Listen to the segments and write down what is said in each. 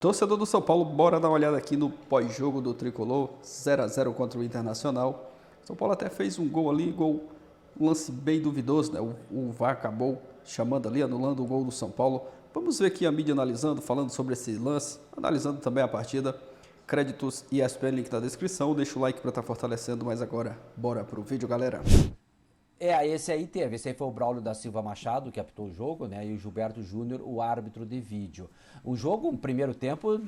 Torcedor do São Paulo, bora dar uma olhada aqui no pós-jogo do Tricolor, 0-0 contra o Internacional. São Paulo até fez um gol ali, um lance bem duvidoso, né? O VAR acabou chamando ali, anulando o gol do São Paulo. Vamos ver aqui a mídia analisando, falando sobre esse lance, analisando também a partida. Créditos e ESPN, link na descrição. Deixa o like para estar fortalecendo, mas agora bora pro vídeo, galera. Esse aí teve. Esse aí foi o Braulio da Silva Machado, que apitou o jogo, né? E o Gilberto Júnior, o árbitro de vídeo. Um jogo, um primeiro tempo,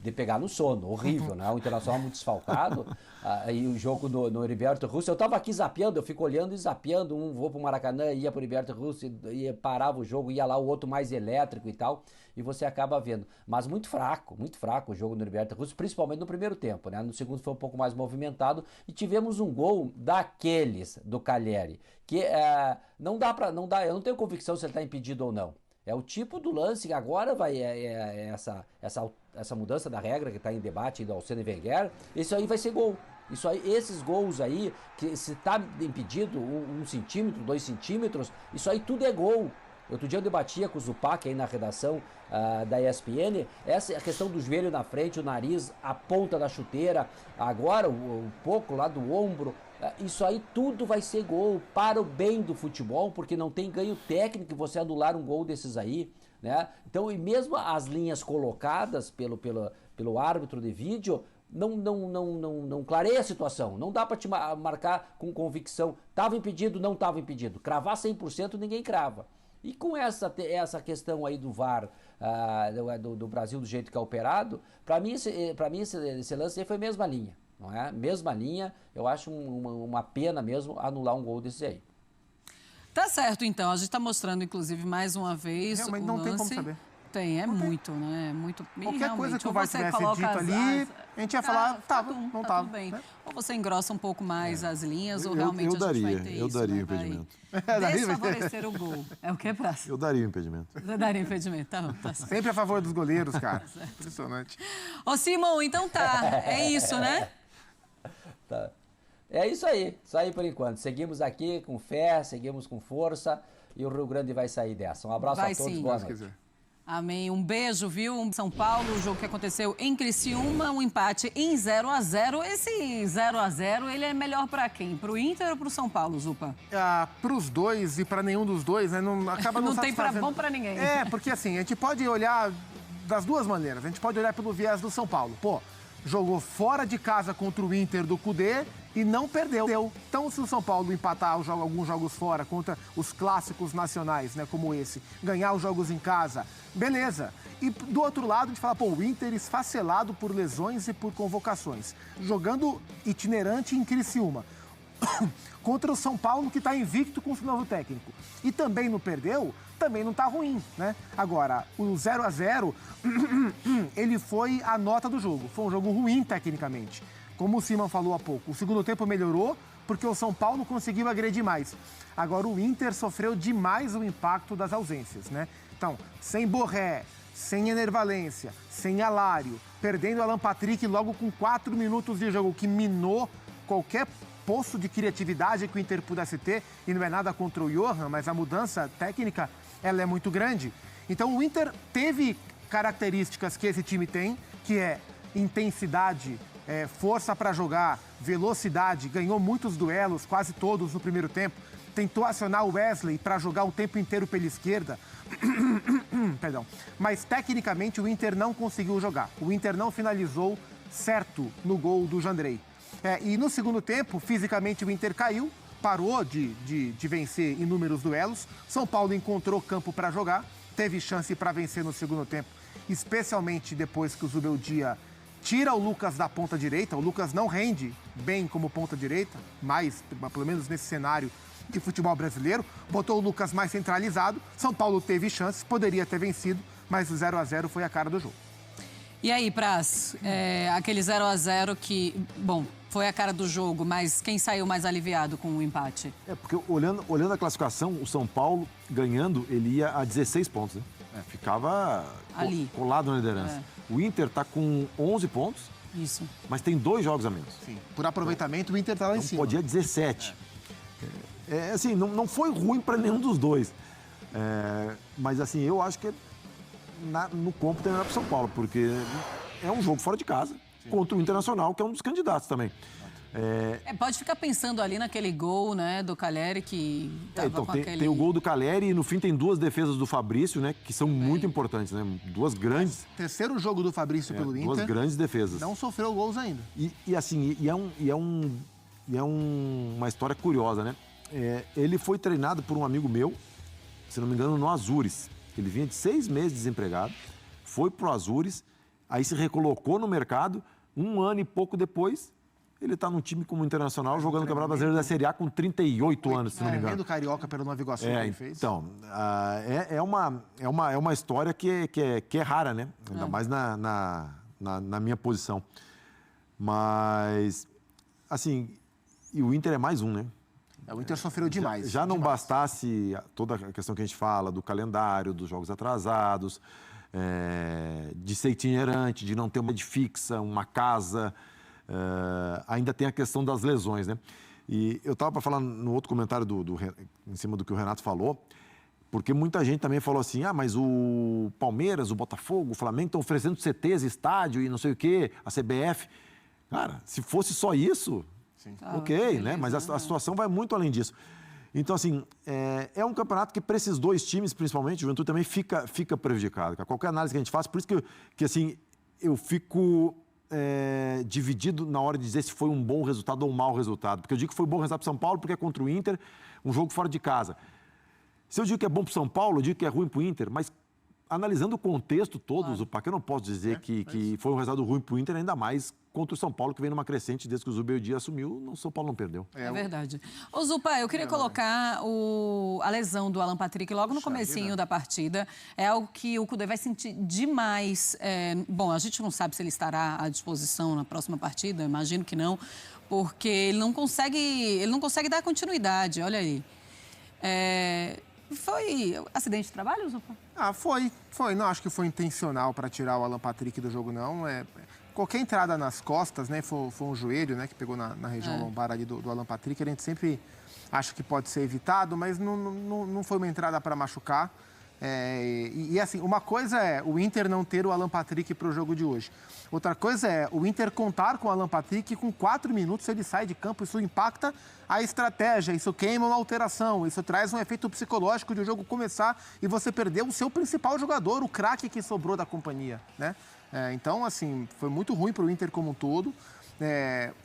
de pegar no sono, horrível, né? O Internacional muito desfalcado. E o jogo no Heriberto Russo. Eu tava aqui zapeando, eu fico olhando e zapeando. Um vou pro Maracanã, ia pro Heriberto Russo, e parava o jogo, ia lá o outro mais elétrico e tal. E você acaba vendo. Mas muito fraco o jogo no Heriberto Russo, principalmente no primeiro tempo, né? No segundo foi um pouco mais movimentado. E tivemos um gol daqueles do Calheri, que não dá, eu não tenho convicção se ele está impedido ou não. É o tipo do lance que agora vai essa mudança da regra que está em debate do Arsène Wenger, isso aí vai ser gol. Isso aí, esses gols aí, que se está impedido 1 centímetro, 2 centímetros, isso aí tudo é gol. Outro dia eu debatia com o Zupac aí na redação da ESPN, essa é a questão do joelho na frente, o nariz, a ponta da chuteira, agora um pouco lá do ombro, isso aí tudo vai ser gol para o bem do futebol, porque não tem ganho técnico você anular um gol desses aí, né? Então, e mesmo as linhas colocadas pelo árbitro de vídeo, não clareia a situação, não dá para te marcar com convicção, estava impedido, não estava impedido, cravar 100% ninguém crava. E com essa questão aí do VAR, do Brasil do jeito que é operado, para mim esse lance aí foi a mesma linha, não é? Mesma linha, eu acho uma pena mesmo anular um gol desse aí. Tá certo, então. A gente tá mostrando, inclusive, mais uma vez Realmente o não lance. tem como saber. Tem, muito, né? Muito. Qualquer coisa que o VAR tivesse dito ali, a gente ia falar, tava, não tava. Tudo bem. Né? Ou você engrossa um pouco mais as linhas, ou realmente a gente vai ter isso. Eu daria né? impedimento. Desfavorecer o gol. É o que é praça. Eu daria impedimento. Você daria impedimento, tá bom, tá certo. Sempre a favor dos goleiros, cara. Impressionante. Ô, Simão, então tá. É isso, né? Tá. É isso aí por enquanto. Seguimos aqui com fé, seguimos com força e o Rio Grande vai sair dessa. Um abraço Vai a todos, sim. boa noite. Amém. Um beijo, viu? São Paulo, o jogo que aconteceu em Criciúma, um empate em 0-0. Esse 0-0, ele é melhor para quem? Para o Inter ou para o São Paulo, Zupa? Para os dois e para nenhum dos dois, né? Acaba não tem para bom para ninguém. Porque assim, a gente pode olhar das duas maneiras. A gente pode olhar pelo viés do São Paulo. Pô, jogou fora de casa contra o Inter do Cudê e não perdeu. Então, se o São Paulo empatar alguns jogos fora contra os clássicos nacionais, né, como esse, ganhar os jogos em casa, beleza. E do outro lado, a gente fala, pô, o Inter esfacelado por lesões e por convocações, jogando itinerante em Criciúma. Contra o São Paulo, que está invicto com o novo técnico. E também não perdeu, também não está ruim, né? Agora, o 0-0, ele foi a nota do jogo. Foi um jogo ruim tecnicamente. Como o Simão falou há pouco, o segundo tempo melhorou porque o São Paulo conseguiu agredir mais. Agora, o Inter sofreu demais o impacto das ausências, né? Então, sem Borré, sem Ener Valencia, sem Alário, perdendo Alan Patrick logo com 4 minutos de jogo, que minou qualquer poço de criatividade que o Inter pudesse ter, e não é nada contra o Johan, mas a mudança técnica, ela é muito grande. Então o Inter teve características que esse time tem, que é intensidade, força para jogar, velocidade, ganhou muitos duelos, quase todos no primeiro tempo, tentou acionar o Wesley para jogar o tempo inteiro pela esquerda, perdão, mas tecnicamente o Inter não conseguiu jogar, o Inter não finalizou certo no gol do Jandrei. E no segundo tempo, fisicamente o Inter caiu, parou de vencer inúmeros duelos. São Paulo encontrou campo para jogar, teve chance para vencer no segundo tempo, especialmente depois que o Zubeldia tira o Lucas da ponta direita. O Lucas não rende bem como ponta direita, mais, pelo menos nesse cenário de futebol brasileiro. Botou o Lucas mais centralizado. São Paulo teve chances, poderia ter vencido, mas o 0-0 foi a cara do jogo. E aí, Praz, aquele 0-0 que, bom, foi a cara do jogo, mas quem saiu mais aliviado com o empate? Porque olhando a classificação, o São Paulo ganhando, ele ia a 16 pontos, né? Ficava ali, colado na liderança. O Inter tá com 11 pontos, isso, mas tem 2 jogos a menos. Sim. Por aproveitamento, o Inter tá lá em cima. Podia 17. Assim, não foi ruim para nenhum dos dois. Mas assim, eu acho que no cômputo para o São Paulo, porque é um jogo fora de casa contra o Internacional, que é um dos candidatos também. Pode ficar pensando ali naquele gol, né, do Caleri, que tava com aquele... Tem o gol do Caleri e no fim tem 2 defesas do Fabrício, né, que são muito importantes, né? 2 grandes... Terceiro jogo do Fabrício pelo Inter. 2 grandes defesas. Não sofreu gols ainda. É uma história curiosa, né? Ele foi treinado por um amigo meu, se não me engano, no Azures. Ele vinha de 6 meses desempregado, foi pro Azures, aí se recolocou no mercado, 1 ano e pouco depois... Ele está num time como Internacional, jogando o Campeonato Brasileiro da Série A com 38 anos, se não me engano. Do Carioca pelo Nova Iguaçu que ele fez. Então, é uma história que é rara, né? Ainda mais na minha posição. Mas, assim, e o Inter é mais um, né? O Inter sofreu demais. Já não bastasse toda a questão que a gente fala do calendário, dos jogos atrasados, de ser itinerante, de não ter uma de fixa, uma casa... ainda tem a questão das lesões, né? E eu estava para falar no outro comentário em cima do que o Renato falou, porque muita gente também falou assim, mas o Palmeiras, o Botafogo, o Flamengo estão oferecendo CTs, estádio e não sei o quê, a CBF. Cara, se fosse só isso, ok, né? Mas a situação vai muito além disso. Então, assim, é um campeonato que para esses 2 times, principalmente, o Juventude também fica prejudicado. Qualquer análise que a gente faz, por isso que assim, eu fico... dividido na hora de dizer se foi um bom resultado ou um mau resultado. Porque eu digo que foi um bom resultado para o São Paulo porque é contra o Inter, um jogo fora de casa. Se eu digo que é bom para o São Paulo, eu digo que é ruim para o Inter, mas analisando o contexto todo, Zupac, eu não posso dizer que foi um resultado ruim para o Inter, ainda mais contra o São Paulo, que vem numa crescente desde que o Zubeldia assumiu, o São Paulo não perdeu. É verdade. Ô, Zupa, eu queria colocar a lesão do Alan Patrick logo no comecinho da partida. É algo que o Cudê vai sentir demais. Bom, a gente não sabe se ele estará à disposição na próxima partida, imagino que não, porque ele não consegue dar continuidade, olha aí. Foi acidente de trabalho, Zupa? Foi. Não, acho que foi intencional para tirar o Alan Patrick do jogo, não. Qualquer entrada nas costas, né, foi um joelho, né, que pegou na região lombar ali do Alan Patrick, a gente sempre acha que pode ser evitado, mas não foi uma entrada para machucar. Assim, uma coisa é o Inter não ter o Alan Patrick para o jogo de hoje. Outra coisa é o Inter contar com o Alan Patrick e com 4 minutos ele sai de campo. Isso impacta a estratégia, isso queima uma alteração, isso traz um efeito psicológico de o jogo começar e você perder o seu principal jogador, o craque que sobrou da companhia, né? Então, assim, foi muito ruim para o Inter como um todo.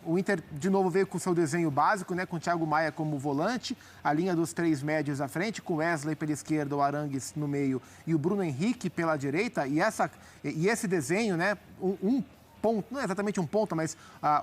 O Inter, de novo, veio com o seu desenho básico, né, com o Thiago Maia como volante, a linha dos 3 médios à frente, com o Wesley pela esquerda, o Arangues no meio e o Bruno Henrique pela direita. E esse desenho, né, um ponto, não é exatamente um ponta, mas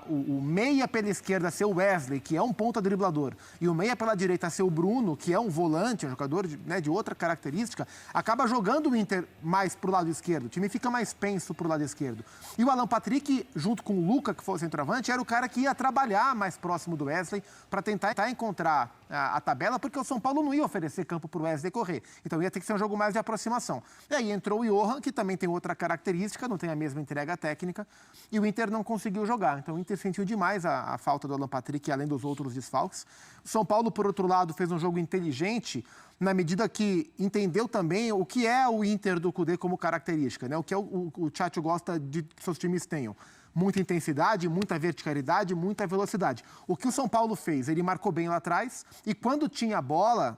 o meia pela esquerda ser o Wesley, que é um ponta driblador, e o meia pela direita ser o Bruno, que é um volante, um jogador de outra característica, acaba jogando o Inter mais pro lado esquerdo. O time fica mais penso pro lado esquerdo. E o Alan Patrick, junto com o Luca, que foi o centroavante, era o cara que ia trabalhar mais próximo do Wesley para tentar encontrar a tabela, porque o São Paulo não ia oferecer campo pro Wesley correr. Então ia ter que ser um jogo mais de aproximação. E aí entrou o Johan, que também tem outra característica, não tem a mesma entrega técnica, e o Inter não conseguiu jogar. Então o Inter sentiu demais a falta do Alan Patrick, além dos outros desfalques. O São Paulo, por outro lado, fez um jogo inteligente, na medida que entendeu também o que é o Inter do Cudê como característica, né? O que o Tchatcho gosta de que seus times tenham. Muita intensidade, muita verticalidade, muita velocidade. O que o São Paulo fez? Ele marcou bem lá atrás e quando tinha a bola...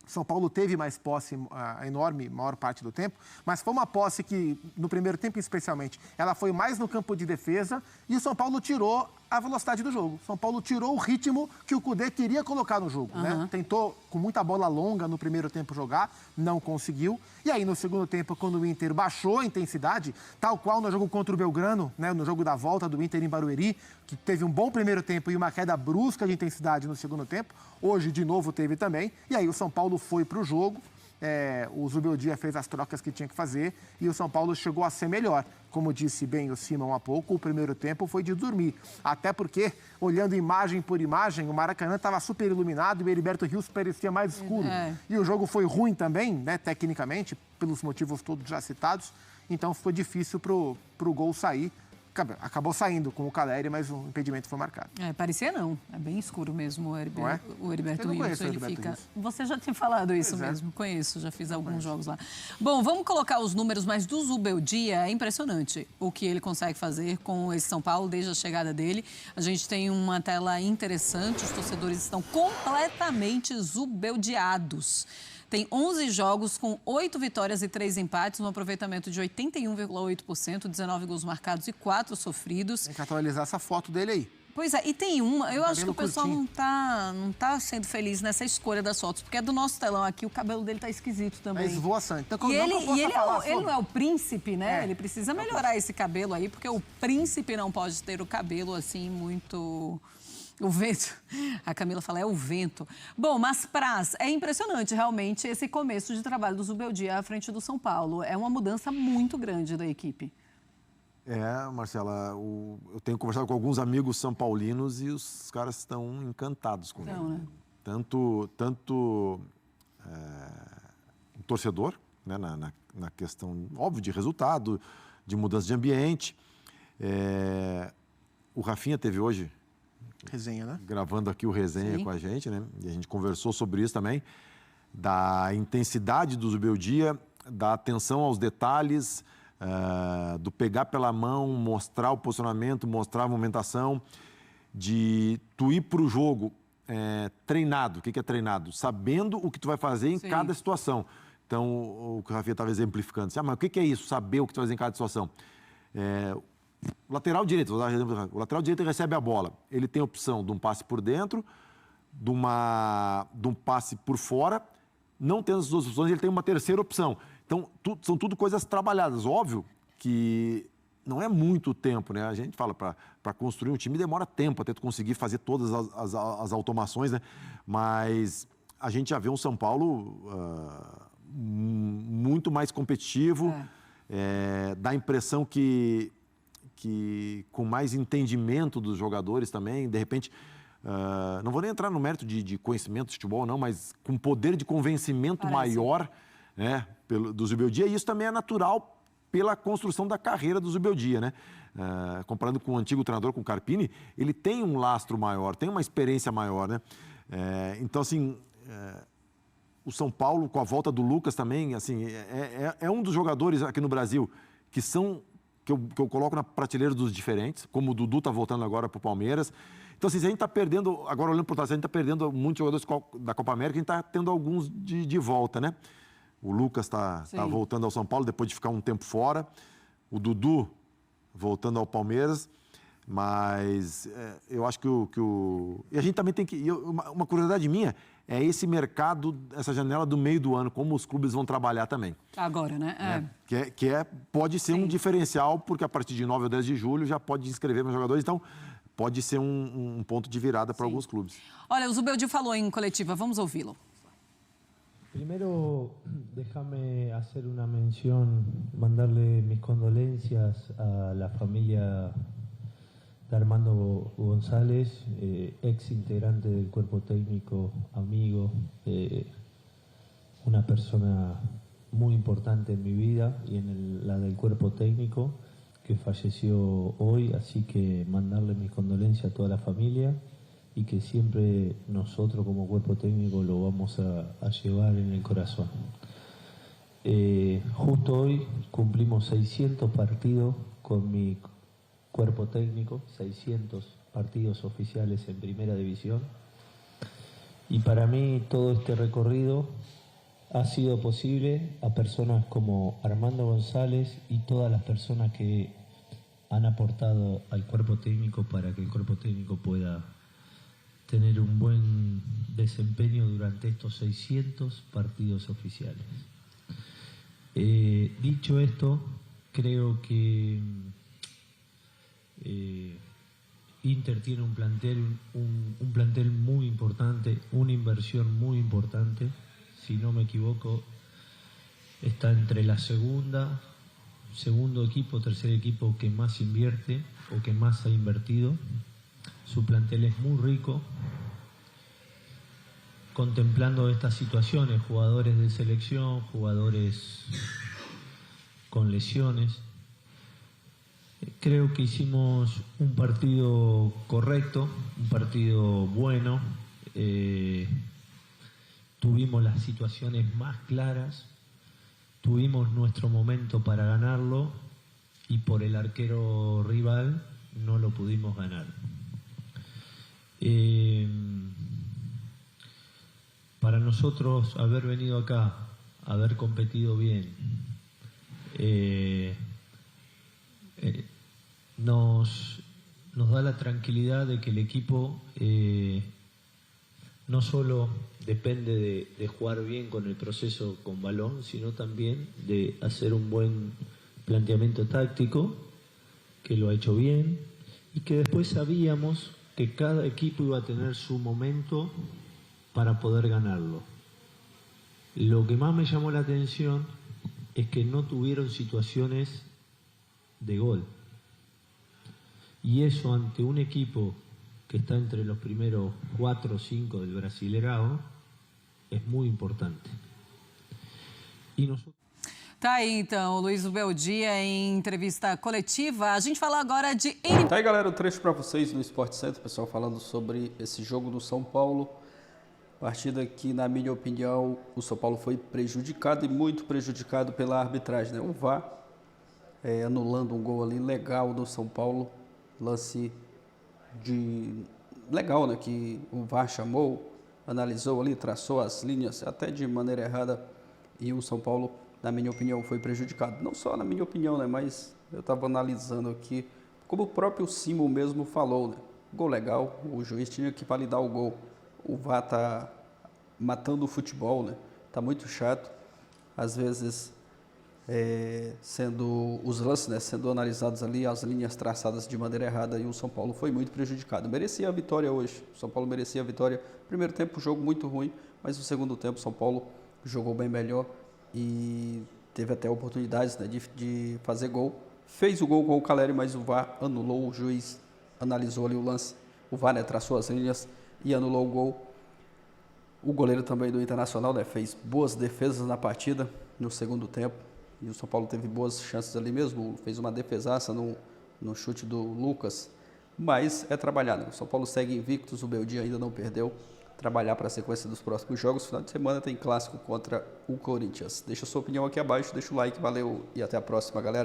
São Paulo teve mais posse a maior parte do tempo, mas foi uma posse que, no primeiro tempo especialmente, ela foi mais no campo de defesa e o São Paulo tirou a velocidade do jogo. São Paulo tirou o ritmo que o Cudê queria colocar no jogo, né? Tentou com muita bola longa no primeiro tempo jogar, não conseguiu. E aí no segundo tempo, quando o Inter baixou a intensidade, tal qual no jogo contra o Belgrano, né, no jogo da volta do Inter em Barueri, que teve um bom primeiro tempo e uma queda brusca de intensidade no segundo tempo, hoje de novo teve também. E aí o São Paulo foi para o jogo, o Zubeldia fez as trocas que tinha que fazer e o São Paulo chegou a ser melhor. Como disse bem o Simão há pouco, o primeiro tempo foi de dormir. Até porque, olhando imagem por imagem, o Maracanã estava super iluminado e o Heriberto Rios parecia mais escuro. E o jogo foi ruim também, né, tecnicamente, pelos motivos todos já citados. Então, foi difícil para o gol sair. acabou saindo com o Caleri, mas o impedimento foi marcado. Parecia não. É bem escuro mesmo o Heriberto Wilson. Ele fica... Você já tinha falado isso mesmo. Conheço, já fiz alguns jogos lá. Bom, vamos colocar os números, mas do Zubeldia é impressionante o que ele consegue fazer com esse São Paulo desde a chegada dele. A gente tem uma tela interessante, os torcedores estão completamente zubeldiados. Tem 11 jogos com 8 vitórias e 3 empates, um aproveitamento de 81,8%, 19 gols marcados e 4 sofridos. Tem que atualizar essa foto dele aí. Pois é, e tem uma, eu acho que o pessoal não tá sendo feliz nessa escolha das fotos, porque é do nosso telão aqui, o cabelo dele tá esquisito também. É esvoaçante. Então, ele não é o príncipe, né? Ele precisa melhorar esse cabelo aí, porque o príncipe não pode ter o cabelo assim muito... O vento, a Camila fala, é o vento. Bom, mas Praz, é impressionante realmente esse começo de trabalho do Zubeldia à frente do São Paulo. É uma mudança muito grande da equipe. Marcela, eu tenho conversado com alguns amigos são paulinos e os caras estão encantados com ele. Né? Tanto o torcedor, né, na questão, óbvio, de resultado, de mudança de ambiente. O Rafinha teve hoje... Resenha, né? Gravando aqui o resenha com a gente, né? E a gente conversou sobre isso também, da intensidade do Zubeldia, da atenção aos detalhes, do pegar pela mão, mostrar o posicionamento, mostrar a movimentação, de tu ir para o jogo treinado. O que é treinado? Sabendo o que tu vai fazer em cada situação. Então, o que o Rafinha estava exemplificando. Mas o que é isso? Saber o que tu vai fazer em cada situação. O lateral direito, vou dar um exemplo. O lateral direito recebe a bola. Ele tem a opção de um passe por dentro, de um passe por fora. Não tendo as duas opções, ele tem uma terceira opção. Então, são tudo coisas trabalhadas. Óbvio que não é muito tempo, né? A gente fala, para construir um time demora tempo até tu conseguir fazer todas as automações, né? Mas a gente já vê um São Paulo muito mais competitivo. Dá a impressão que com mais entendimento dos jogadores também, de repente, não vou nem entrar no mérito de conhecimento de futebol, não, mas com poder de convencimento maior, né, do Zubeldia, e isso também é natural pela construção da carreira do Zubeldia, né? Comparando com o antigo treinador, com o Carpini, ele tem um lastro maior, tem uma experiência maior, né? Então, assim, o São Paulo, com a volta do Lucas também, assim, é um dos jogadores aqui no Brasil que eu coloco na prateleira dos diferentes, como o Dudu está voltando agora para o Palmeiras. Então, assim, se a gente está perdendo, agora olhando por trás, se a gente está perdendo muitos jogadores da Copa América, a gente está tendo alguns de volta, né? O Lucas está voltando ao São Paulo depois de ficar um tempo fora. O Dudu voltando ao Palmeiras. Mas eu acho que E a gente também tem que... Uma curiosidade minha é esse mercado, essa janela do meio do ano, como os clubes vão trabalhar também. Agora, né? Pode ser um diferencial, porque a partir de 9 ou 10 de julho já pode inscrever meus jogadores, então pode ser um ponto de virada para alguns clubes. Olha, o Zubeldia falou em coletiva, vamos ouvi-lo. Primero, déjame hacer una mención, mandarle mis condolencias a la familia de Armando González, ex integrante del cuerpo técnico, amigo, una persona muy importante en mi vida y en la del cuerpo técnico, que falleció hoy, así que mandarle mis condolencias a toda la familia y que siempre nosotros como cuerpo técnico lo vamos a llevar en el corazón. Justo hoy cumplimos 600 partidos con mi cuerpo técnico, 600 partidos oficiales en primera división, y para mí todo este recorrido ha sido posible a personas como Armando González y todas las personas que han aportado al cuerpo técnico para que el cuerpo técnico pueda tener un buen desempeño durante estos 600 partidos oficiales. Dicho esto, creo que Inter tiene un plantel muy importante, una inversión muy importante. Si no me equivoco, está entre la segundo equipo, tercer equipo que más invierte o que más ha invertido. Su plantel es muy rico. Contemplando estas situaciones, jugadores de selección, jugadores con lesiones, Creo que hicimos un partido correcto, un partido bueno. Tuvimos las situaciones más claras, tuvimos nuestro momento para ganarlo y por el arquero rival no lo pudimos ganar. Para nosotros haber venido acá, haber competido bien, nos da la tranquilidad de que el equipo no solo depende de jugar bien con el proceso con balón, sino también de hacer un buen planteamiento táctico, que lo ha hecho bien, y que después sabíamos que cada equipo iba a tener su momento para poder ganarlo. Lo que más me llamó la atención es que no tuvieron situaciones de gol. Y eso ante un equipo que está entre los primeros 4 o 5 del Brasileirão é muito importante. E nós... Tá aí, então, o Luiz Ubeldia em entrevista coletiva. A gente fala agora de... Tá aí, galera, o trecho para vocês no Sport Center, pessoal falando sobre esse jogo do São Paulo. Partida que, na minha opinião, o São Paulo foi prejudicado e muito prejudicado pela arbitragem, né? O VAR anulando um gol ali legal do São Paulo. Lance legal, né, que o VAR chamou, analisou ali, traçou as linhas até de maneira errada e o São Paulo, na minha opinião, foi prejudicado. Não só na minha opinião, né, mas eu estava analisando aqui, como o próprio Simon mesmo falou, né, gol legal, o juiz tinha que validar o gol. O VAR tá matando o futebol, né, tá muito chato, às vezes... sendo os lances, né, sendo analisados ali, as linhas traçadas de maneira errada e o São Paulo foi muito prejudicado. Merecia a vitória hoje, o São Paulo merecia a vitória. Primeiro tempo, jogo muito ruim, mas no segundo tempo o São Paulo jogou bem melhor e teve até oportunidades, né, de fazer gol. Fez o gol com o Caleri, mas o VAR anulou, o juiz analisou ali o lance, o VAR, né, traçou as linhas e anulou o gol. O goleiro também do Internacional, né, fez boas defesas na partida no segundo tempo. E o São Paulo teve boas chances ali mesmo, fez uma defesaça no chute do Lucas, mas é trabalhar, né? O São Paulo segue invictos, o Beldia ainda não perdeu, trabalhar para a sequência dos próximos jogos. Final de semana tem clássico contra o Corinthians. Deixa a sua opinião aqui abaixo, deixa o like, valeu e até a próxima, galera.